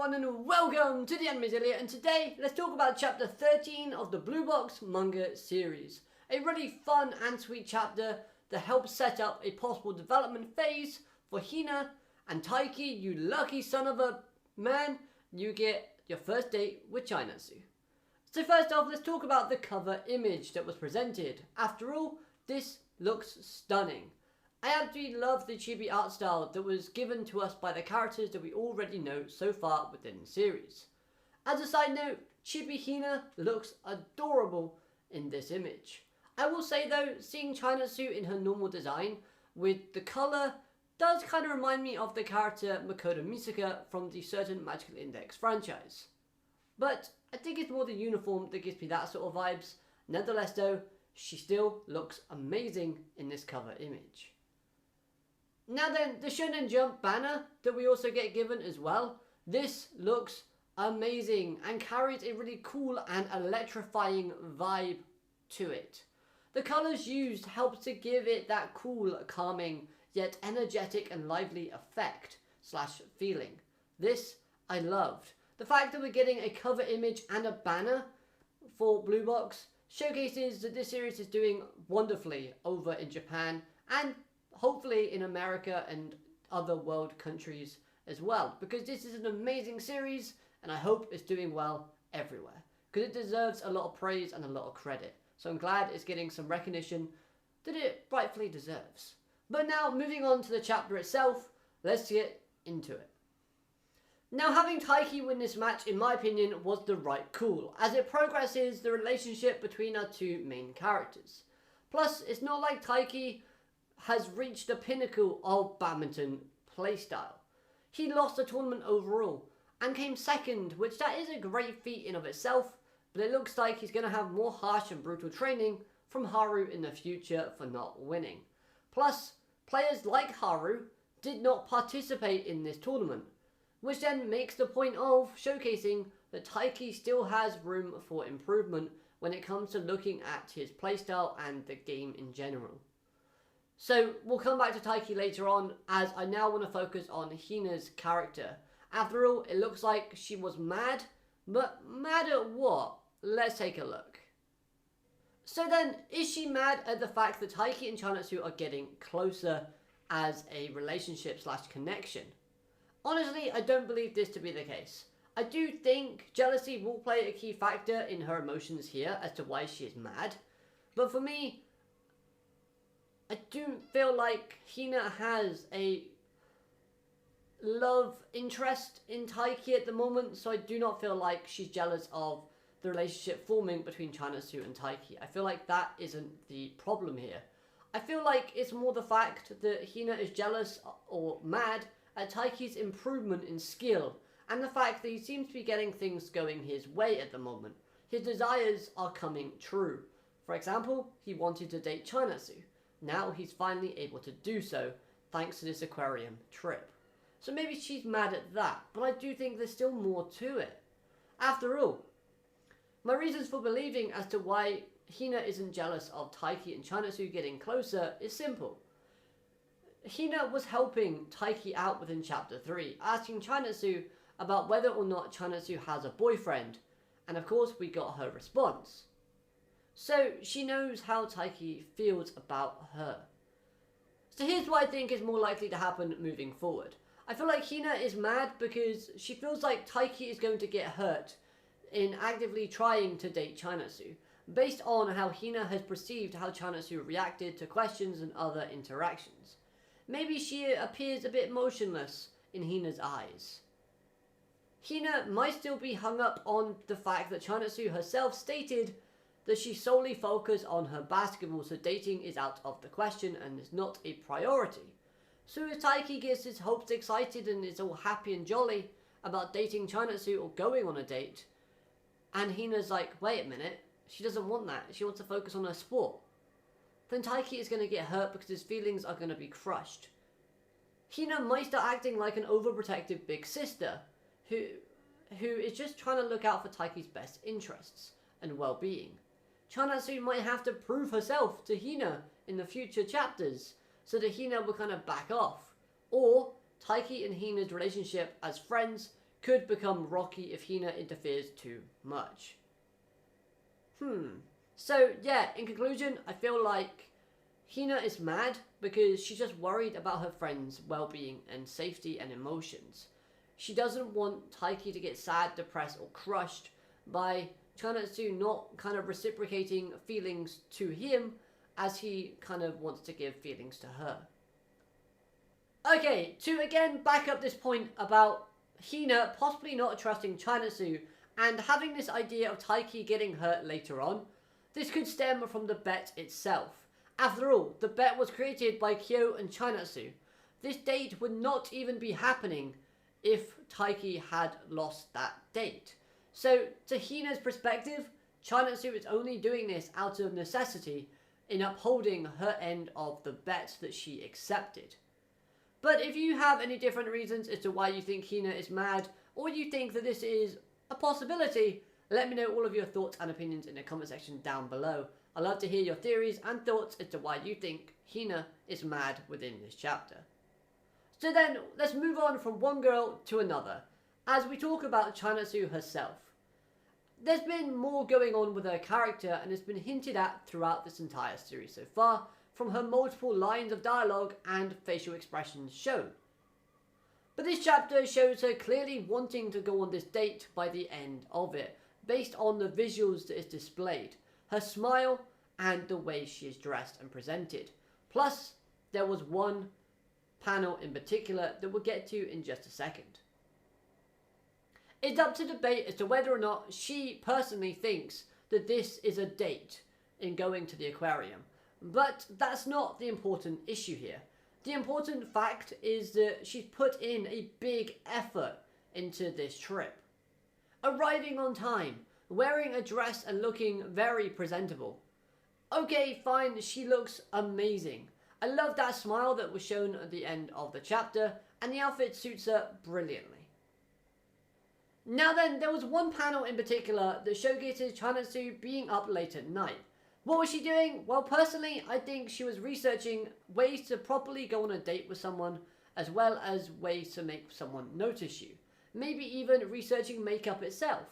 everyone and welcome to the Anime Elliot, and today let's talk about chapter 13 of the Blue Box manga series. A really fun and sweet chapter that helps set up a possible development phase for Hina and Taiki. You lucky son of a man, you get your first date with Chinatsu. So first off, let's talk about the cover image that was presented. After all, this looks stunning. I absolutely love the chibi art style that was given to us by the characters that we already know so far within the series. As a side note, chibi Hina looks adorable in this image. I will say though, seeing Chinatsu in her normal design with the colour does kind of remind me of the character Makoto Misaka from the Certain Magical Index franchise. But I think it's more the uniform that gives me that sort of vibes. Nonetheless though, she still looks amazing in this cover image. Now then, the Shonen Jump banner that we also get given as well, this looks amazing and carries a really cool and electrifying vibe to it. The colours used help to give it that cool, calming, yet energetic and lively effect / feeling. This I loved. The fact that we're getting a cover image and a banner for Blue Box showcases that this series is doing wonderfully over in Japan and hopefully in America and other world countries as well, because this is an amazing series and I hope it's doing well everywhere because it deserves a lot of praise and a lot of credit. So I'm glad it's getting some recognition that it rightfully deserves. But now moving on to the chapter itself, let's get into it. Now, having Taiki win this match, in my opinion, was the right call, as it progresses the relationship between our two main characters. Plus, it's not like Taiki has reached the pinnacle of badminton playstyle. He lost the tournament overall and came second, which that is a great feat in of itself, but it looks like he's going to have more harsh and brutal training from Haru in the future for not winning. Plus, players like Haru did not participate in this tournament, which then makes the point of showcasing that Taiki still has room for improvement when it comes to looking at his playstyle and the game in general. So we'll come back to Taiki later on, as I now want to focus on Hina's character. After all, it looks like she was mad, but mad at what? Let's take a look. So then, is she mad at the fact that Taiki and Chinatsu are getting closer as a relationship / connection? Honestly, I don't believe this to be the case. I do think jealousy will play a key factor in her emotions here as to why she is mad, but for me, I do feel like Hina has a love interest in Taiki at the moment, so I do not feel like she's jealous of the relationship forming between Chinatsu and Taiki. I feel like that isn't the problem here. I feel like it's more the fact that Hina is jealous or mad at Taiki's improvement in skill and the fact that he seems to be getting things going his way at the moment. His desires are coming true. For example, he wanted to date Chinatsu. Now he's finally able to do so, thanks to this aquarium trip. So maybe she's mad at that, but I do think there's still more to it. After all, my reasons for believing as to why Hina isn't jealous of Taiki and Chinatsu getting closer is simple. Hina was helping Taiki out within chapter 3, asking Chinatsu about whether or not Chinatsu has a boyfriend, and of course we got her response. So she knows how Taiki feels about her. So here's what I think is more likely to happen moving forward. I feel like Hina is mad because she feels like Taiki is going to get hurt in actively trying to date Chinatsu, based on how Hina has perceived how Chinatsu reacted to questions and other interactions. Maybe she appears a bit motionless in Hina's eyes. Hina might still be hung up on the fact that Chinatsu herself stated that she solely focused on her basketball, so dating is out of the question and is not a priority. So if Taiki gets his hopes excited and is all happy and jolly about dating Chinatsu or going on a date, and Hina's like, wait a minute, she doesn't want that, she wants to focus on her sport, then Taiki is going to get hurt because his feelings are going to be crushed. Hina might start acting like an overprotective big sister who is just trying to look out for Taiki's best interests and well-being. Chinatsu might have to prove herself to Hina in the future chapters so that Hina will kind of back off. Or Taiki and Hina's relationship as friends could become rocky if Hina interferes too much. So yeah, in conclusion, I feel like Hina is mad because she's just worried about her friend's well-being and safety and emotions. She doesn't want Taiki to get sad, depressed, or crushed by Chinatsu not kind of reciprocating feelings to him as he kind of wants to give feelings to her. Okay, to again back up this point about Hina possibly not trusting Chinatsu and having this idea of Taiki getting hurt later on, this could stem from the bet itself. After all, the bet was created by Kyo and Chinatsu. This date would not even be happening if Taiki had lost that date. So, to Hina's perspective, Chinatsu is only doing this out of necessity in upholding her end of the bet that she accepted. But if you have any different reasons as to why you think Hina is mad, or you think that this is a possibility, let me know all of your thoughts and opinions in the comment section down below. I'd love to hear your theories and thoughts as to why you think Hina is mad within this chapter. So then, let's move on from one girl to another, as we talk about Chinatsu herself. There's been more going on with her character and it's been hinted at throughout this entire series so far, from her multiple lines of dialogue and facial expressions shown. But this chapter shows her clearly wanting to go on this date by the end of it, based on the visuals that is displayed, her smile and the way she is dressed and presented. Plus, there was one panel in particular that we'll get to in just a second. It's up to debate as to whether or not she personally thinks that this is a date in going to the aquarium. But that's not the important issue here. The important fact is that she's put in a big effort into this trip. Arriving on time, wearing a dress and looking very presentable. Okay, fine, she looks amazing. I love that smile that was shown at the end of the chapter, and the outfit suits her brilliantly. Now then, there was one panel in particular that showcases Chinatsu being up late at night. What was she doing? Well, personally, I think she was researching ways to properly go on a date with someone, as well as ways to make someone notice you. Maybe even researching makeup itself.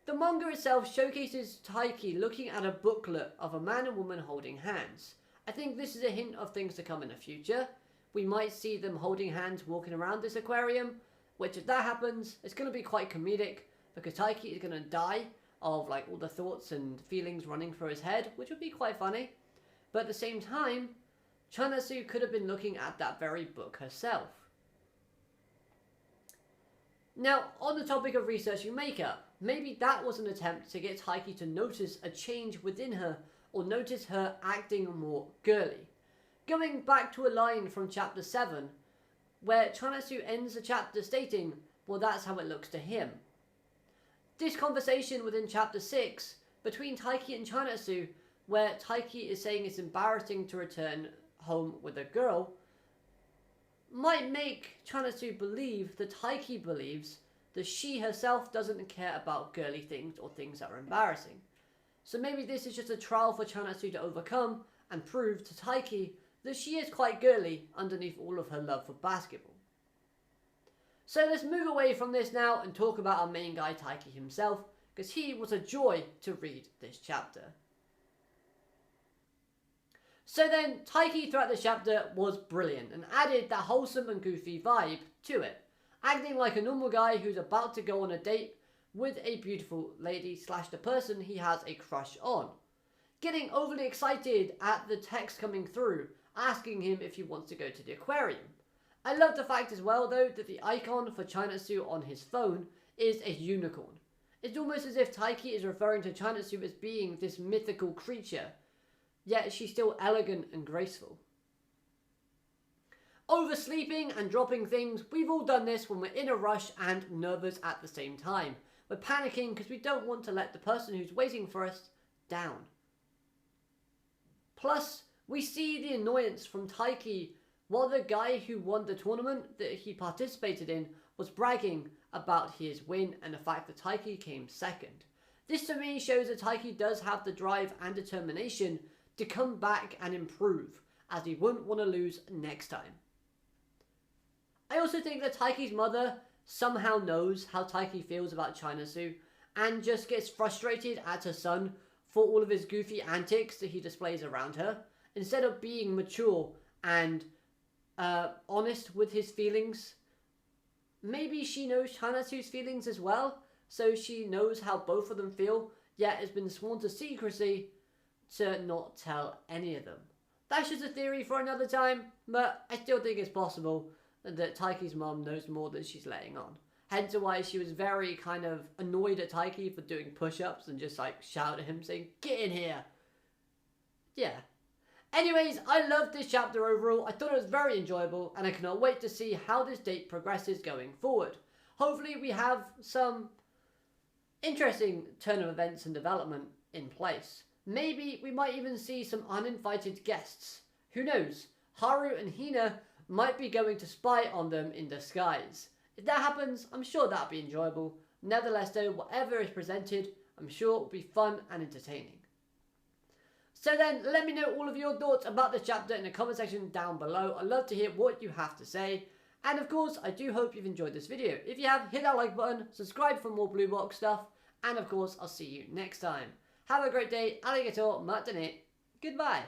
The manga itself showcases Taiki looking at a booklet of a man and woman holding hands. I think this is a hint of things to come in the future. We might see them holding hands walking around this aquarium, which if that happens, it's going to be quite comedic, because Taiki is going to die of like all the thoughts and feelings running through his head, which would be quite funny. But at the same time, Chinatsu could have been looking at that very book herself. Now, on the topic of researching makeup, maybe that was an attempt to get Taiki to notice a change within her, or notice her acting more girly. Going back to a line from chapter 7, where Chinatsu ends the chapter stating, well, that's how it looks to him. This conversation within chapter 6, between Taiki and Chinatsu, where Taiki is saying it's embarrassing to return home with a girl, might make Chinatsu believe that Taiki believes that she herself doesn't care about girly things or things that are embarrassing. So maybe this is just a trial for Chinatsu to overcome and prove to Taiki that she is quite girly underneath all of her love for basketball. So let's move away from this now and talk about our main guy Taiki himself, because he was a joy to read this chapter. So then, Taiki throughout this chapter was brilliant and added that wholesome and goofy vibe to it, acting like a normal guy who's about to go on a date with a beautiful lady / the person he has a crush on. Getting overly excited at the text coming through, asking him if he wants to go to the aquarium. I love the fact as well though that the icon for Chinatsu on his phone is a unicorn. It's almost as if Taiki is referring to Chinatsu as being this mythical creature, yet she's still elegant and graceful. Oversleeping and dropping things, we've all done this when we're in a rush and nervous at the same time. We're panicking because we don't want to let the person who's waiting for us down. Plus, we see the annoyance from Taiki while the guy who won the tournament that he participated in was bragging about his win and the fact that Taiki came second. This to me shows that Taiki does have the drive and determination to come back and improve, as he wouldn't want to lose next time. I I also think that Taiki's mother somehow knows how Taiki feels about Chinasu and just gets frustrated at her son for all of his goofy antics that he displays around her, instead of being mature and honest with his feelings. Maybe she knows Chinatsu's feelings as well, so she knows how both of them feel, yet has been sworn to secrecy to not tell any of them. That's just a theory for another time, but I still think it's possible that Taiki's mom knows more than she's letting on. Hence why she was very kind of annoyed at Taiki for doing push-ups and just like shout at him saying, "Get in here!" Yeah. Anyways, I loved this chapter overall. I thought it was very enjoyable and I cannot wait to see how this date progresses going forward. Hopefully we have some interesting turn of events and development in place. Maybe we might even see some uninvited guests. Who knows? Haru and Hina might be going to spy on them in disguise. If that happens, I'm sure that'll be enjoyable. Nevertheless though, whatever is presented, I'm sure will be fun and entertaining. So then, let me know all of your thoughts about this chapter in the comment section down below. I'd love to hear what you have to say. And of course, I do hope you've enjoyed this video. If you have, hit that like button, subscribe for more Blue Box stuff, and of course, I'll see you next time. Have a great day, arigato, matane, goodbye.